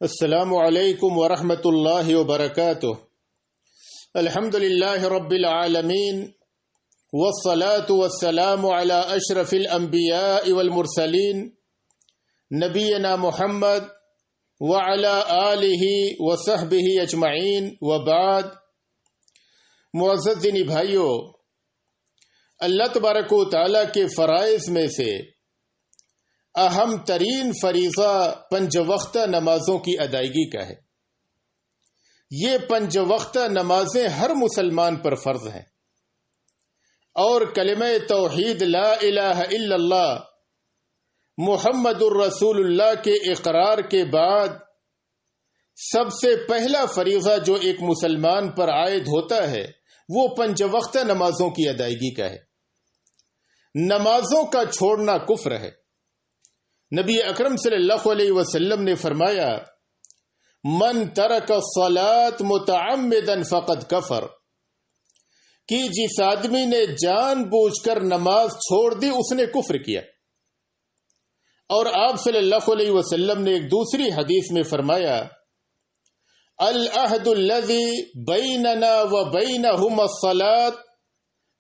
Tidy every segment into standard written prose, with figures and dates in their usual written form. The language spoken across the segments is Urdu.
السلام علیکم ورحمۃ اللہ وبرکاتہ۔ الحمد للہ رب العالمین والصلاة والسلام علی اشرف الانبیاء والمرسلین نبینا محمد وعلی آلہ وصحبہ اجمعین وبعد۔ معزز دینی بھائیو، اللہ تبارک و تعالی کے فرائض میں سے اہم ترین فریضہ پنج وقتہ نمازوں کی ادائیگی کا ہے۔ یہ پنج وقتہ نمازیں ہر مسلمان پر فرض ہیں، اور کلمہ توحید لا الہ الا اللہ محمد الرسول اللہ کے اقرار کے بعد سب سے پہلا فریضہ جو ایک مسلمان پر عائد ہوتا ہے وہ پنج وقتہ نمازوں کی ادائیگی کا ہے۔ نمازوں کا چھوڑنا کفر ہے۔ نبی اکرم صلی اللہ علیہ وسلم نے فرمایا، من ترک الصلاۃ متعمدا فقد کفر، کہ جس آدمی نے جان بوجھ کر نماز چھوڑ دی اس نے کفر کیا۔ اور آپ صلی اللہ علیہ وسلم نے ایک دوسری حدیث میں فرمایا، العہد الذی بیننا وبینہم الصلاۃ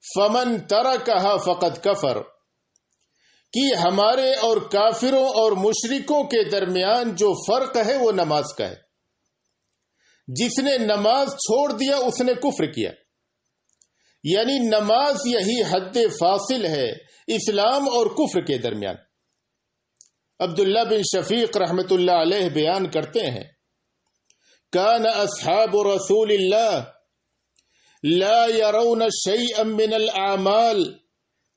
فمن ترکہا فقد کفر، کہ ہمارے اور کافروں اور مشرکوں کے درمیان جو فرق ہے وہ نماز کا ہے۔ جس نے نماز چھوڑ دیا اس نے کفر کیا، یعنی نماز یہی حد فاصل ہے اسلام اور کفر کے درمیان۔ عبداللہ بن شفیق رحمت اللہ علیہ بیان کرتے ہیں، کان اصحاب رسول اللہ لا يرون شيئا من الاعمال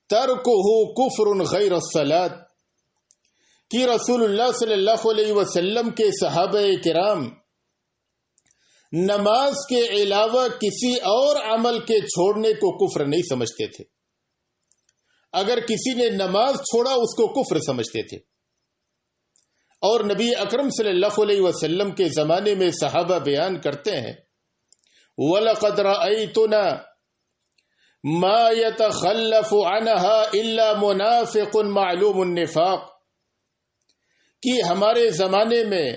ترکہ کفر غیر الصلاۃ، کہ رسول اللہ صلی اللہ علیہ وسلم کے صحابہ کرام نماز کے علاوہ کسی اور عمل کے چھوڑنے کو کفر نہیں سمجھتے تھے۔ اگر کسی نے نماز چھوڑا اس کو کفر سمجھتے تھے۔ اور نبی اکرم صلی اللہ علیہ وسلم کے زمانے میں صحابہ بیان کرتے ہیں، وَلَقَدْ رَأَيْتُنَا ما يتخلف عنها الا منافق معلوم النفاق، کہ ہمارے زمانے میں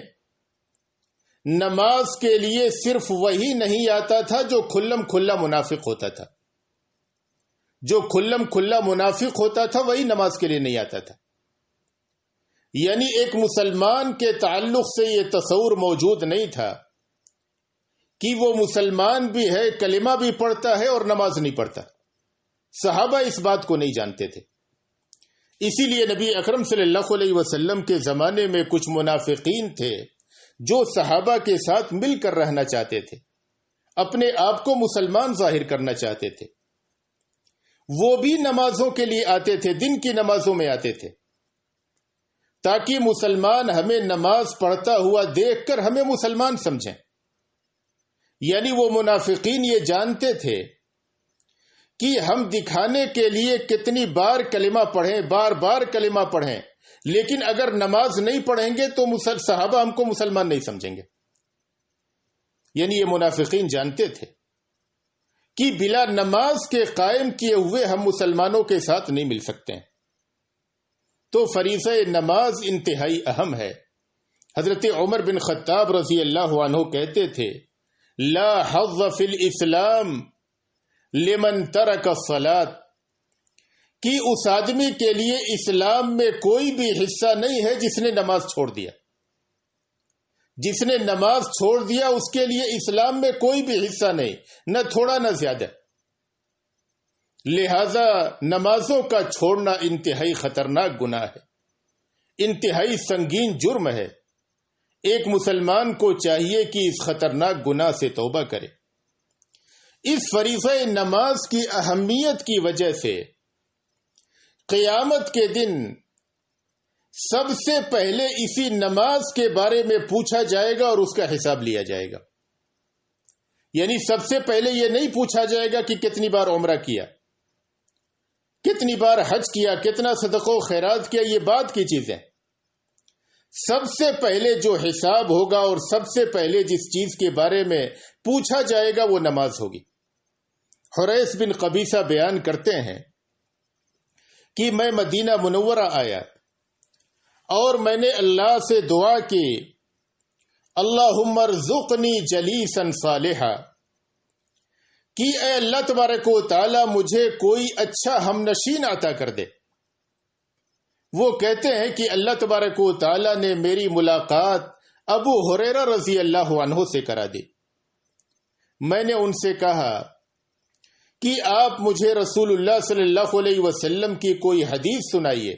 نماز کے لیے صرف وہی نہیں آتا تھا جو کھلم کھلا منافق ہوتا تھا۔ جو کھلم کھلا منافق ہوتا تھا وہی نماز کے لیے نہیں آتا تھا۔ یعنی ایک مسلمان کے تعلق سے یہ تصور موجود نہیں تھا کہ وہ مسلمان بھی ہے، کلمہ بھی پڑھتا ہے اور نماز نہیں پڑھتا۔ صحابہ اس بات کو نہیں جانتے تھے۔ اسی لیے نبی اکرم صلی اللہ علیہ وسلم کے زمانے میں کچھ منافقین تھے جو صحابہ کے ساتھ مل کر رہنا چاہتے تھے، اپنے آپ کو مسلمان ظاہر کرنا چاہتے تھے۔ وہ بھی نمازوں کے لیے آتے تھے، دن کی نمازوں میں آتے تھے، تاکہ مسلمان ہمیں نماز پڑھتا ہوا دیکھ کر ہمیں مسلمان سمجھیں۔ یعنی وہ منافقین یہ جانتے تھے کہ ہم دکھانے کے لیے کتنی بار کلمہ پڑھیں، بار بار کلمہ پڑھیں، لیکن اگر نماز نہیں پڑھیں گے تو صحابہ ہم کو مسلمان نہیں سمجھیں گے۔ یعنی یہ منافقین جانتے تھے کہ بلا نماز کے قائم کیے ہوئے ہم مسلمانوں کے ساتھ نہیں مل سکتے ہیں۔ تو فریضہ نماز انتہائی اہم ہے۔ حضرت عمر بن خطاب رضی اللہ عنہ کہتے تھے، لا حظ فی الاسلام لمن ترک الصلاۃ، کہ اس آدمی کے لیے اسلام میں کوئی بھی حصہ نہیں ہے جس نے نماز چھوڑ دیا۔ جس نے نماز چھوڑ دیا اس کے لیے اسلام میں کوئی بھی حصہ نہیں، نہ تھوڑا نہ زیادہ۔ لہذا نمازوں کا چھوڑنا انتہائی خطرناک گناہ ہے، انتہائی سنگین جرم ہے۔ ایک مسلمان کو چاہیے کہ اس خطرناک گناہ سے توبہ کرے۔ اس فریضہ نماز کی اہمیت کی وجہ سے قیامت کے دن سب سے پہلے اسی نماز کے بارے میں پوچھا جائے گا اور اس کا حساب لیا جائے گا۔ یعنی سب سے پہلے یہ نہیں پوچھا جائے گا کہ کتنی بار عمرہ کیا، کتنی بار حج کیا، کتنا صدقہ و خیرات کیا، یہ بعد کی چیزیں۔ سب سے پہلے جو حساب ہوگا اور سب سے پہلے جس چیز کے بارے میں پوچھا جائے گا وہ نماز ہوگی۔ حریث بن قبیصہ بیان کرتے ہیں کہ میں مدینہ منورہ آیا اور میں نے اللہ سے دعا کی، اللہم ارزقنی جلیسا صالحا، کہ اے اللہ تبارک و تعالی مجھے کوئی اچھا ہم نشین عطا کر دے۔ وہ کہتے ہیں کہ اللہ تبارک و تعالی نے میری ملاقات ابو ہریرہ رضی اللہ عنہ سے کرا دی۔ میں نے ان سے کہا کہ آپ مجھے رسول اللہ صلی اللہ علیہ وسلم کی کوئی حدیث سنائیے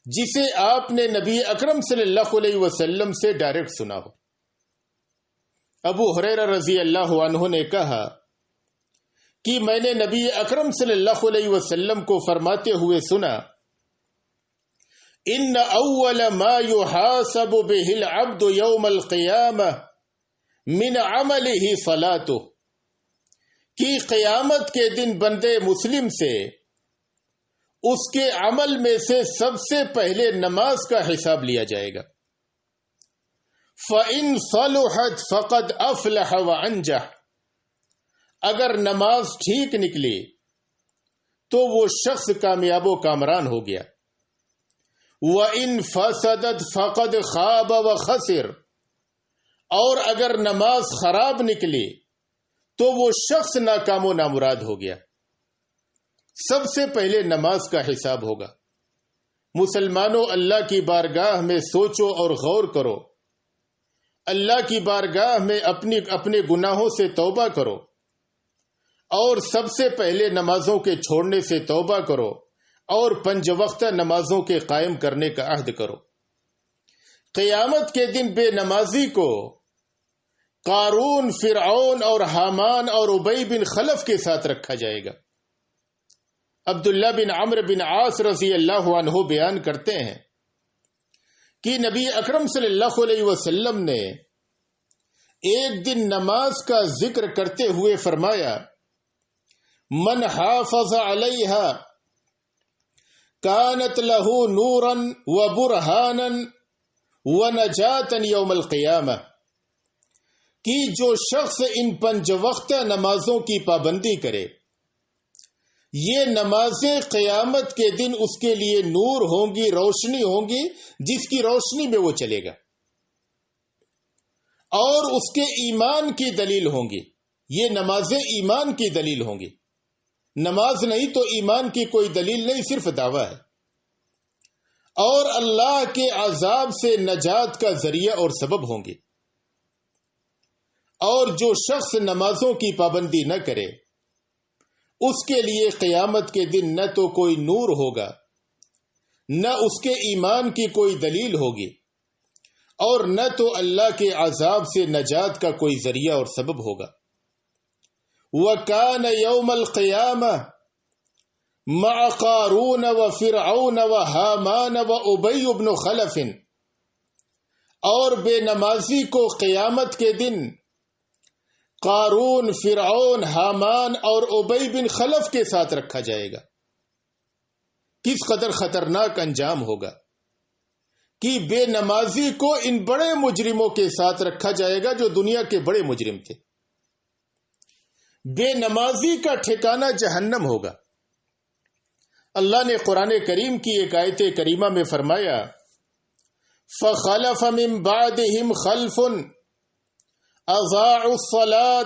جسے آپ نے نبی اکرم صلی اللہ علیہ وسلم سے ڈائریکٹ سنا ہو۔ ابو ہریرہ رضی اللہ عنہ نے کہا کہ میں نے نبی اکرم صلی اللہ علیہ وسلم کو فرماتے ہوئے سنا، ان اول ما يحاسب به العبد يوم القیامہ من عمله صلاته، کہ قیامت کے دن بندے مسلم سے اس کے عمل میں سے سب سے پہلے نماز کا حساب لیا جائے گا۔ فَإِن صَلُحَتْ فَقَدْ أَفْلَحَ وَأَنجَحَ، اگر نماز ٹھیک نکلی تو وہ شخص کامیاب و کامران ہو گیا۔ وَإِن فَسَدَتْ فَقَدْ خَابَ وَخَسِرَ، اور اگر نماز خراب نکلی تو وہ شخص ناکام و نامراد ہو گیا۔ سب سے پہلے نماز کا حساب ہوگا۔ مسلمانوں، اللہ کی بارگاہ میں سوچو اور غور کرو، اللہ کی بارگاہ میں اپنے گناہوں سے توبہ کرو، اور سب سے پہلے نمازوں کے چھوڑنے سے توبہ کرو، اور 5 وقتہ نمازوں کے قائم کرنے کا عہد کرو۔ قیامت کے دن بے نمازی کو قارون، فرعون اور حامان اور ابی بن خلف کے ساتھ رکھا جائے گا۔ عبداللہ بن عمرو بن عاص رضی اللہ عنہ بیان کرتے ہیں کہ نبی اکرم صلی اللہ علیہ وسلم نے ایک دن نماز کا ذکر کرتے ہوئے فرمایا، من حافظ علیہا کانت لہ نورا و برہانا و نجاتا یوم القیامہ، کہ جو شخص ان 5 وقتہ نمازوں کی پابندی کرے، یہ نمازیں قیامت کے دن اس کے لیے نور ہوں گی، روشنی ہوں گی، جس کی روشنی میں وہ چلے گا، اور اس کے ایمان کی دلیل ہوں گی۔ یہ نمازیں ایمان کی دلیل ہوں گی۔ نماز نہیں تو ایمان کی کوئی دلیل نہیں، صرف دعویٰ ہے، اور اللہ کے عذاب سے نجات کا ذریعہ اور سبب ہوں گی۔ اور جو شخص نمازوں کی پابندی نہ کرے، اس کے لیے قیامت کے دن نہ تو کوئی نور ہوگا، نہ اس کے ایمان کی کوئی دلیل ہوگی، اور نہ تو اللہ کے عذاب سے نجات کا کوئی ذریعہ اور سبب ہوگا۔ وَكَانَ يَوْمَ الْقِيَامَةِ مَعَ قَارُونَ وَفِرْعَوْنَ وَحَامَانَ وَأُبَيُّ بْنُ خَلَفٍ، اور بے نمازی کو قیامت کے دن قارون، فرعون، حامان اور ابی بن خلف کے ساتھ رکھا جائے گا۔ کس قدر خطرناک انجام ہوگا کہ بے نمازی کو ان بڑے مجرموں کے ساتھ رکھا جائے گا جو دنیا کے بڑے مجرم تھے۔ بے نمازی کا ٹھکانہ جہنم ہوگا۔ اللہ نے قرآن کریم کی ایک آیت کریمہ میں فرمایا، فَخَلَفَ مِن بَعْدِهِمْ خَلْفٌ اضاعوا الصلاة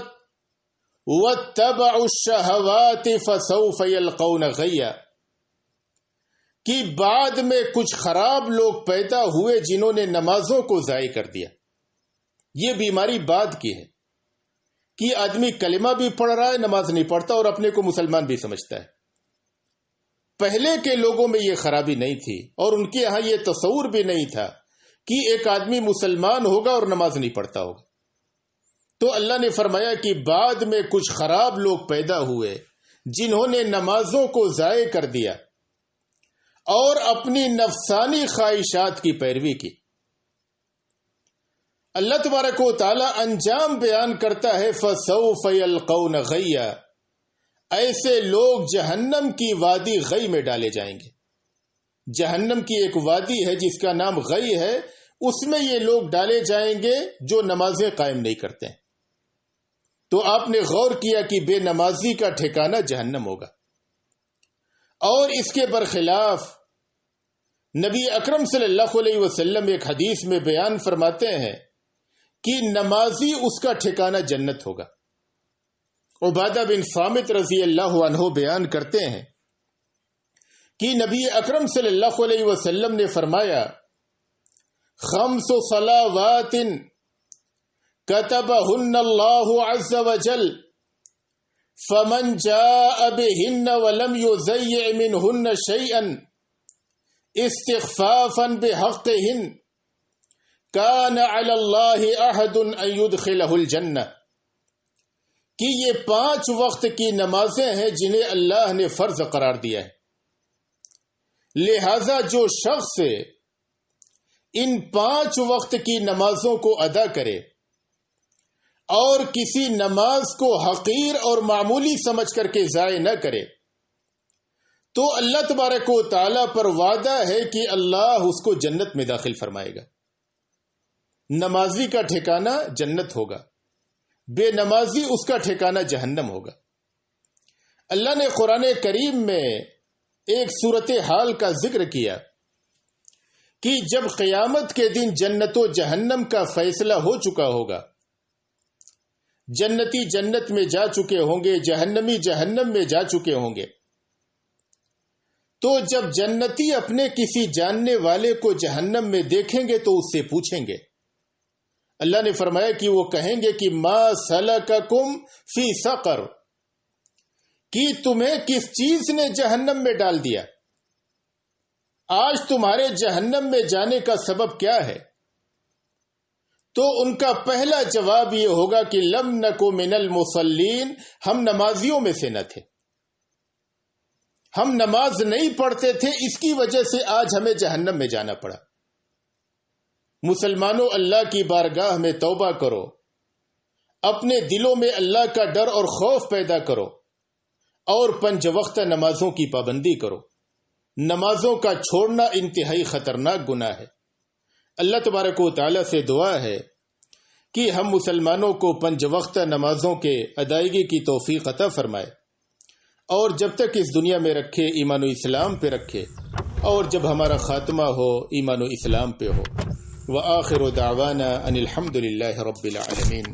واتبعوا الشہوات فسوف یلقون غیا، کہ بعد میں کچھ خراب لوگ پیدا ہوئے جنہوں نے نمازوں کو ضائع کر دیا۔ یہ بیماری بعد کی ہے کہ آدمی کلمہ بھی پڑھ رہا ہے، نماز نہیں پڑھتا، اور اپنے کو مسلمان بھی سمجھتا ہے۔ پہلے کے لوگوں میں یہ خرابی نہیں تھی، اور ان کے ہاں یہ تصور بھی نہیں تھا کہ ایک آدمی مسلمان ہوگا اور نماز نہیں پڑھتا ہوگا۔ تو اللہ نے فرمایا کہ بعد میں کچھ خراب لوگ پیدا ہوئے جنہوں نے نمازوں کو ضائع کر دیا اور اپنی نفسانی خواہشات کی پیروی کی۔ اللہ تبارک و تعالی انجام بیان کرتا ہے، فَسَوْفَ يَلْقَوْنَ غَيًّا، ایسے لوگ جہنم کی وادی غی میں ڈالے جائیں گے۔ جہنم کی ایک وادی ہے جس کا نام غی ہے، اس میں یہ لوگ ڈالے جائیں گے جو نمازیں قائم نہیں کرتے ہیں۔ تو آپ نے غور کیا کہ بے نمازی کا ٹھکانہ جہنم ہوگا۔ اور اس کے برخلاف نبی اکرم صلی اللہ علیہ وسلم ایک حدیث میں بیان فرماتے ہیں کہ نمازی اس کا ٹھکانہ جنت ہوگا۔ عبادہ بن صامت رضی اللہ عنہ بیان کرتے ہیں کہ نبی اکرم صلی اللہ علیہ وسلم نے فرمایا، خمس صلوات كتبهن الله عز وجل فمن جاء بهن ولم يضيع منهن شيئا استخفافا بحقهن كان على الله عهد ان يدخله الجنة، کہ یہ 5 وقت کی نمازیں ہیں جنہیں اللہ نے فرض قرار دیا ہے، لہذا جو شخص ان 5 وقت کی نمازوں کو ادا کرے اور کسی نماز کو حقیر اور معمولی سمجھ کر کے ضائع نہ کرے، تو اللہ تبارک و تعالیٰ پر وعدہ ہے کہ اللہ اس کو جنت میں داخل فرمائے گا۔ نمازی کا ٹھکانہ جنت ہوگا، بے نمازی اس کا ٹھکانہ جہنم ہوگا۔ اللہ نے قرآن کریم میں ایک صورتحال کا ذکر کیا کہ جب قیامت کے دن جنت و جہنم کا فیصلہ ہو چکا ہوگا، جنتی جنت میں جا چکے ہوں گے، جہنمی جہنم میں جا چکے ہوں گے، تو جب جنتی اپنے کسی جاننے والے کو جہنم میں دیکھیں گے تو اس سے پوچھیں گے۔ اللہ نے فرمایا کہ وہ کہیں گے کہ ما سلککم فی سقر، کہ تمہیں کس چیز نے جہنم میں ڈال دیا، آج تمہارے جہنم میں جانے کا سبب کیا ہے؟ تو ان کا پہلا جواب یہ ہوگا کہ لم نکو من المصلین، ہم نمازیوں میں سے نہ تھے، ہم نماز نہیں پڑھتے تھے، اس کی وجہ سے آج ہمیں جہنم میں جانا پڑا۔ مسلمانوں، اللہ کی بارگاہ میں توبہ کرو، اپنے دلوں میں اللہ کا ڈر اور خوف پیدا کرو، اور 5 وقت نمازوں کی پابندی کرو۔ نمازوں کا چھوڑنا انتہائی خطرناک گناہ ہے۔ اللہ تبارک و تعالیٰ سے دعا ہے کہ ہم مسلمانوں کو 5 وقت نمازوں کے ادائیگی کی توفیق عطا فرمائے، اور جب تک اس دنیا میں رکھے ایمان و اسلام پہ رکھے، اور جب ہمارا خاتمہ ہو ایمان و اسلام پہ ہو۔ وآخر دعوانا ان الحمد للہ رب العالمین۔